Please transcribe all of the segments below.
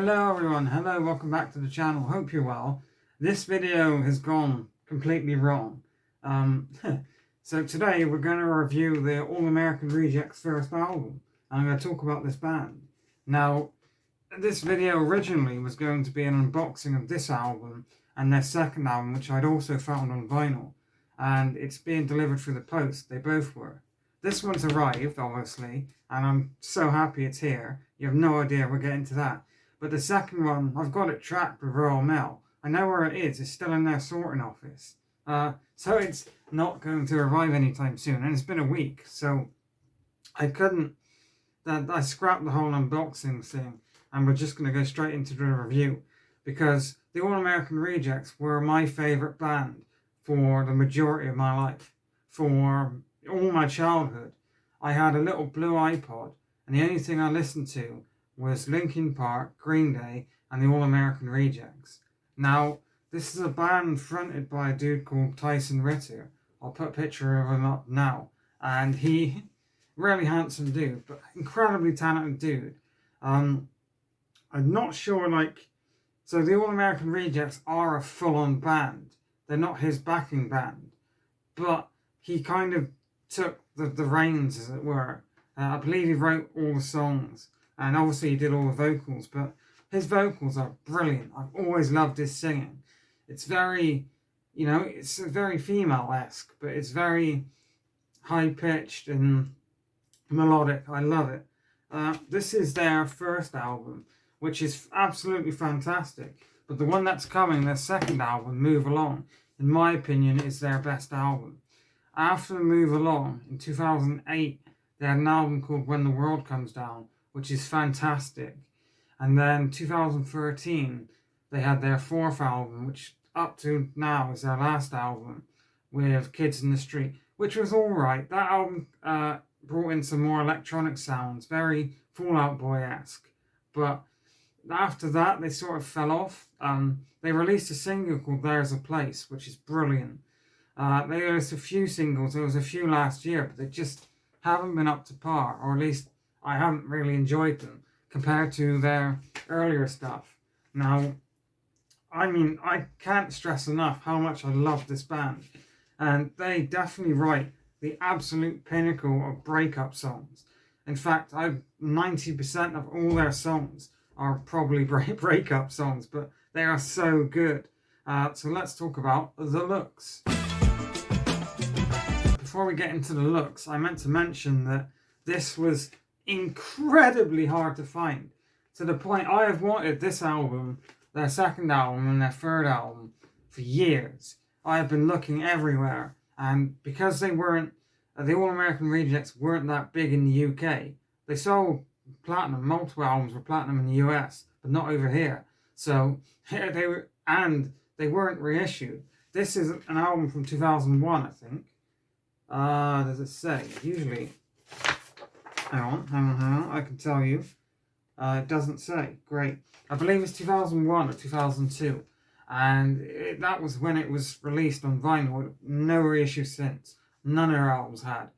Hello everyone, hello, welcome back to the channel, hope you're well. This video has gone completely wrong. So today we're going to review the All American Rejects first album. I'm going to talk about this band. Now, this video originally was going to be an unboxing of this album and their second album, which I'd also found on vinyl. And it's being delivered through the post, they both were. This one's arrived, obviously, and I'm so happy it's here. You have no idea, we'll get into that. But the second one, I've got it tracked with Royal Mail. I know where it is. It's still in their sorting office. So it's not going to arrive anytime soon. And it's been a week. So I couldn't... I scrapped the whole unboxing thing. And we're just going to go straight into the review. Because the All American Rejects were my favourite band for the majority of my life. For all my childhood. I had a little blue iPod. And the only thing I listened to was Linkin Park, Green Day, and the All American Rejects. Now, this is a band fronted by a dude called Tyson Ritter. I'll put a picture of him up now. And he, really handsome dude, but incredibly talented dude. I'm not sure, so the All American Rejects are a full-on band. They're not his backing band. But he kind of took the reins, as it were. I believe he wrote all the songs. And obviously he did all the vocals, but his vocals are brilliant. I've always loved his singing. It's very, it's very female-esque, but it's very high-pitched and melodic. I love it. This is their first album, which is absolutely fantastic. But the one that's coming, their second album, Move Along, in my opinion, is their best album. After Move Along, in 2008, they had an album called When the World Comes Down, which is fantastic. And then 2013, they had their fourth album, which up to now is their last album, with Kids in the Street, which was alright. That album brought in some more electronic sounds, very Fall Out Boy-esque. But after that, they sort of fell off. They released a single called There's a Place, which is brilliant. They released a few singles, there was a few last year, but they just haven't been up to par, or at least I haven't really enjoyed them compared to their earlier stuff. Now, I can't stress enough how much I love this band. And they definitely write the absolute pinnacle of breakup songs. In fact, 90% of all their songs are probably breakup songs, but they are so good. So let's talk about the looks. Before we get into the looks, I meant to mention that this was incredibly hard to find, to the point I have wanted this album, their second album and their third album, for years. I have been looking everywhere, and because they weren't, the All American Rejects weren't that big in the UK. They sold platinum, multiple albums were platinum in the US, but not over here. So they weren't reissued. This is an album from 2001, I think. Does it say? Usually. Hang on, I can tell you. It doesn't say. Great. I believe it's 2001 or 2002. And that was when it was released on vinyl. No reissue since. None of their albums had.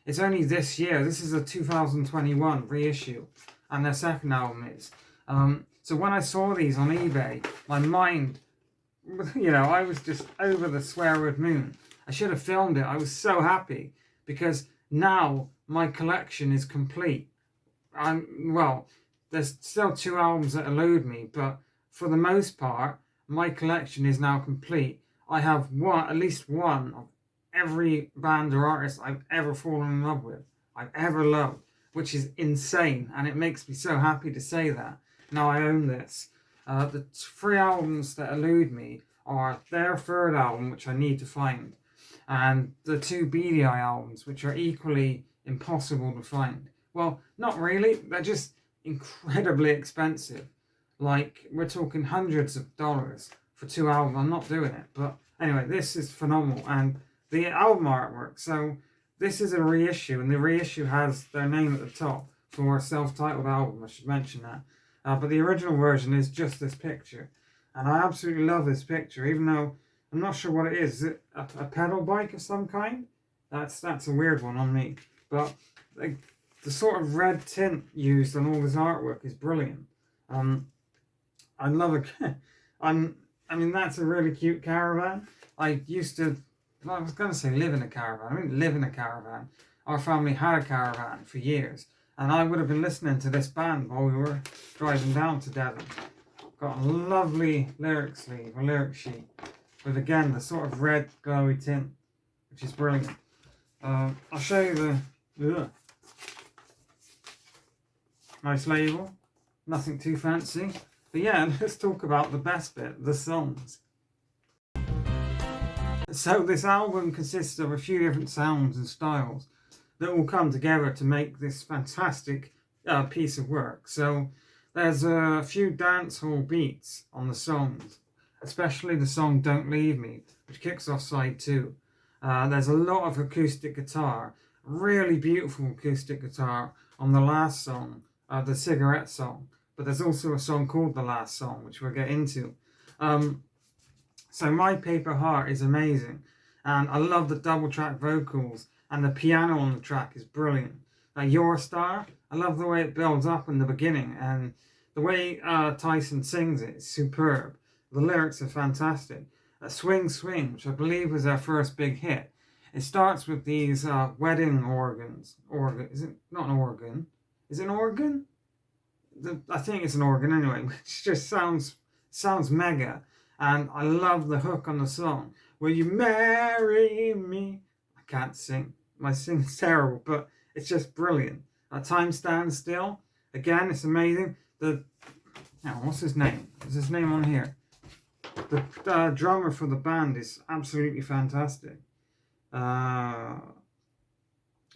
It's only this year. This is a 2021 reissue. And their second album is. So when I saw these on eBay, my mind, I was just over the swear word moon. I should have filmed it. I was so happy. Because now my collection is complete. There's still 2 albums that elude me, but for the most part, my collection is now complete. I have at least one of every band or artist I've ever fallen in love with, I've ever loved, which is insane, and it makes me so happy to say that. Now I own this. The 3 albums that elude me are their third album, which I need to find, and the 2 Beady Eye albums, which are equally impossible to find. Well, not really. They're just incredibly expensive. We're talking hundreds of dollars for 2 albums. I'm not doing it. But anyway, this is phenomenal. And the album artwork. So this is a reissue, and the reissue has their name at the top for a self-titled album. I should mention that. But the original version is just this picture. And I absolutely love this picture, even though I'm not sure what it is. Is it a pedal bike of some kind? That's a weird one on me. But the sort of red tint used on all this artwork is brilliant. I love a. I mean, that's a really cute caravan. I used to. Well, I was going to say live in a caravan. I didn't live in a caravan. Our family had a caravan for years, and I would have been listening to this band while we were driving down to Devon. Got a lovely lyric sleeve, a lyric sheet, with again the sort of red glowy tint, which is brilliant. I'll show you the nice label. Nothing too fancy. But yeah, let's talk about the best bit, the songs. So this album consists of a few different sounds and styles that all come together to make this fantastic piece of work. So there's a few dancehall beats on the songs, especially the song Don't Leave Me, which kicks off side 2. There's a lot of acoustic guitar, really beautiful acoustic guitar on the last song, the Cigarette Song. But there's also a song called The Last Song, which we'll get into. So My Paper Heart is amazing. And I love the double track vocals, and the piano on the track is brilliant. Your Star, I love the way it builds up in the beginning, and the way Tyson sings it is superb. The lyrics are fantastic. Swing Swing, which I believe was their first big hit. It starts with these wedding organs. Is it not an organ? Is it an organ? I think it's an organ anyway, which just sounds mega. And I love the hook on the song. Will you marry me? I can't sing. My singing's terrible, but it's just brilliant. Time Stands Still. Again, it's amazing. What's his name? Is his name on here? The drummer for the band is absolutely fantastic. No,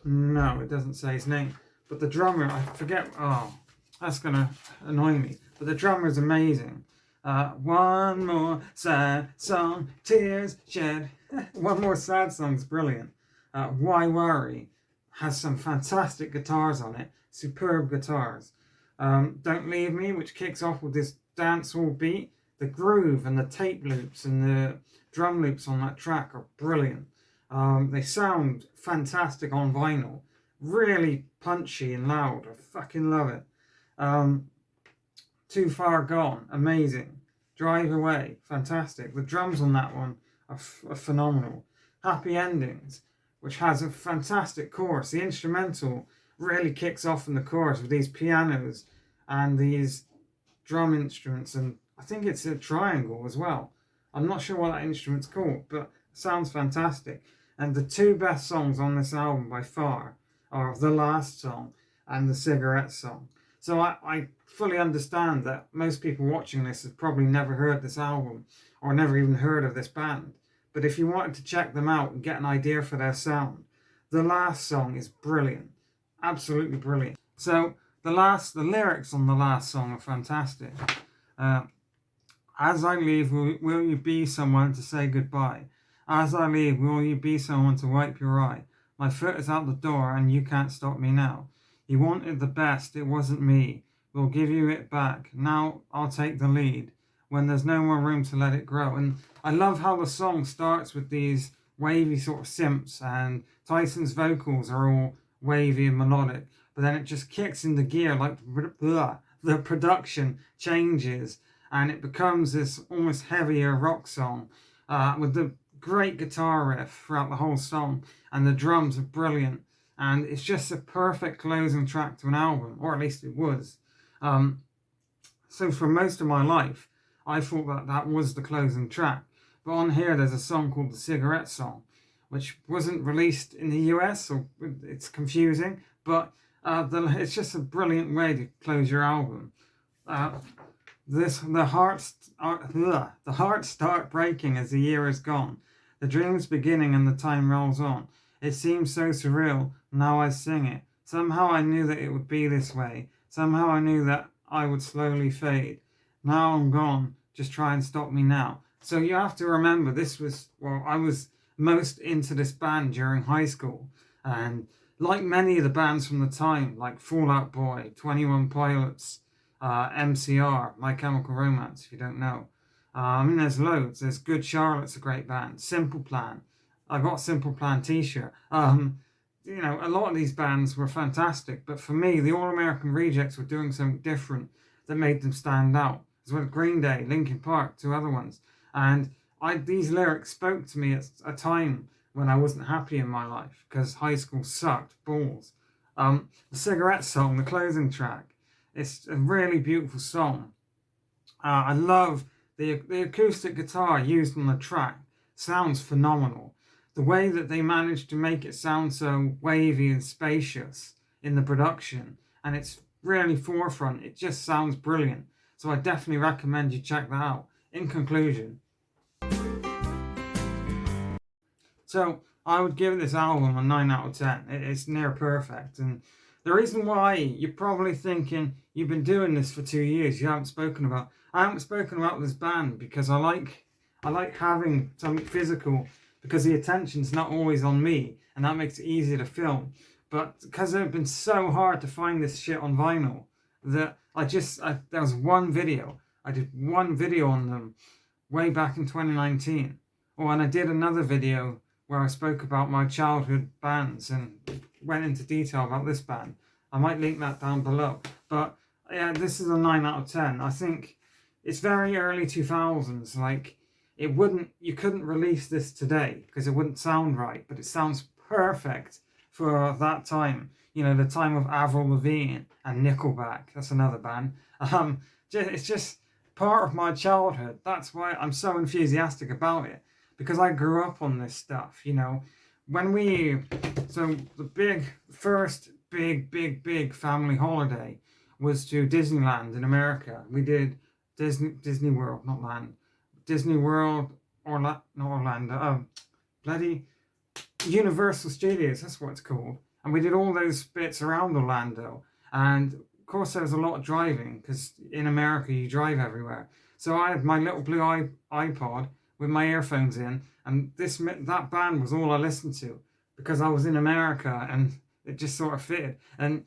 it doesn't say his name. But the drummer, I forget. Oh, that's going to annoy me. But the drummer is amazing. One more sad song, tears shed. One more sad song is brilliant. Why Worry has some fantastic guitars on it. Superb guitars. Don't Leave Me, which kicks off with this dancehall beat. The groove and the tape loops and the drum loops on that track are brilliant. They sound fantastic on vinyl. Really punchy and loud. I fucking love it. Too Far Gone, amazing. Drive Away, fantastic. The drums on that one are phenomenal. Happy Endings, which has a fantastic chorus. The instrumental really kicks off in the chorus with these pianos and these drum instruments, and I think it's a triangle as well. I'm not sure what that instrument's called, but it sounds fantastic. And the two best songs on this album by far are The Last Song and The Cigarette Song. So I fully understand that most people watching this have probably never heard this album or never even heard of this band. But if you wanted to check them out and get an idea for their sound, The Last Song is brilliant. Absolutely brilliant. So the lyrics on The Last Song are fantastic. As I leave, will you be someone to say goodbye? As I leave, will you be someone to wipe your eye? My foot is out the door and you can't stop me now. You wanted the best, it wasn't me. We'll give you it back. Now I'll take the lead when there's no more room to let it grow. And I love how the song starts with these wavy sort of synths, and Tyson's vocals are all wavy and melodic. But then it just kicks into gear, like the production changes and it becomes this almost heavier rock song with the great guitar riff throughout the whole song, and the drums are brilliant. And it's just a perfect closing track to an album, or at least it was. So for most of my life, I thought that was the closing track. But on here, there's a song called The Cigarette Song, which wasn't released in the US, so it's confusing. But it's just a brilliant way to close your album. The hearts start breaking as the year is gone. The dream's beginning and the time rolls on. It seems so surreal, now I sing it. Somehow I knew that it would be this way. Somehow I knew that I would slowly fade. Now I'm gone, just try and stop me now. So you have to remember, I was most into this band during high school. And like many of the bands from the time, like Fall Out Boy, 21 Pilots, MCR, My Chemical Romance, if you don't know. There's loads. There's Good Charlotte's a great band. Simple Plan. I got Simple Plan t-shirt. A lot of these bands were fantastic, but for me, the All American Rejects were doing something different that made them stand out. as well as Green Day, Linkin Park, two other ones. And these lyrics spoke to me at a time when I wasn't happy in my life because high school sucked balls. The Cigarette Song, the closing track, it's a really beautiful song. I love the acoustic guitar used on the track. Sounds phenomenal. The way that they managed to make it sound so wavy and spacious in the production, and it's really forefront. It just sounds brilliant. So I definitely recommend you check that out. In conclusion, so I would give this album a 9 out of 10. It's near perfect. And the reason why you're probably thinking you've been doing this for 2 years, I haven't spoken about this band because I like having something physical because the attention's not always on me and that makes it easier to film. But because it's been so hard to find this shit on vinyl that there was one video. I did one video on them way back in 2019. And I did another video where I spoke about my childhood bands and went into detail about this band. I might link that down below. But yeah, this is a 9 out of 10. I think it's very early 2000s. Like, you couldn't release this today because it wouldn't sound right, but it sounds perfect for that time. You know, the time of Avril Lavigne and Nickelback. That's another band. It's just part of my childhood. That's why I'm so enthusiastic about it, because I grew up on this stuff. You know, so the first big family holiday was to Disneyland in America. We did Disney World, not Land. Disney World, not Orlando, bloody Universal Studios, that's what it's called. And we did all those bits around Orlando. And of course there was a lot of driving, because in America you drive everywhere. So I had my little blue iPod with my earphones in, and that band was all I listened to, because I was in America and it just sort of fitted. And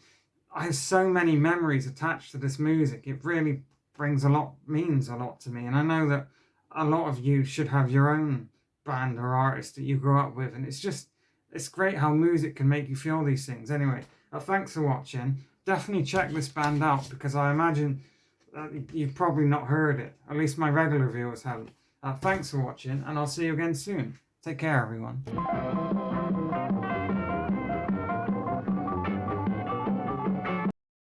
I have so many memories attached to this music. It really means a lot to me. And I know that a lot of you should have your own band or artist that you grew up with, and it's great how music can make you feel these things. Anyway, thanks for watching. Definitely check this band out, because I imagine you've probably not heard it. At least my regular viewers haven't. Thanks for watching, and I'll see you again soon. Take care, everyone.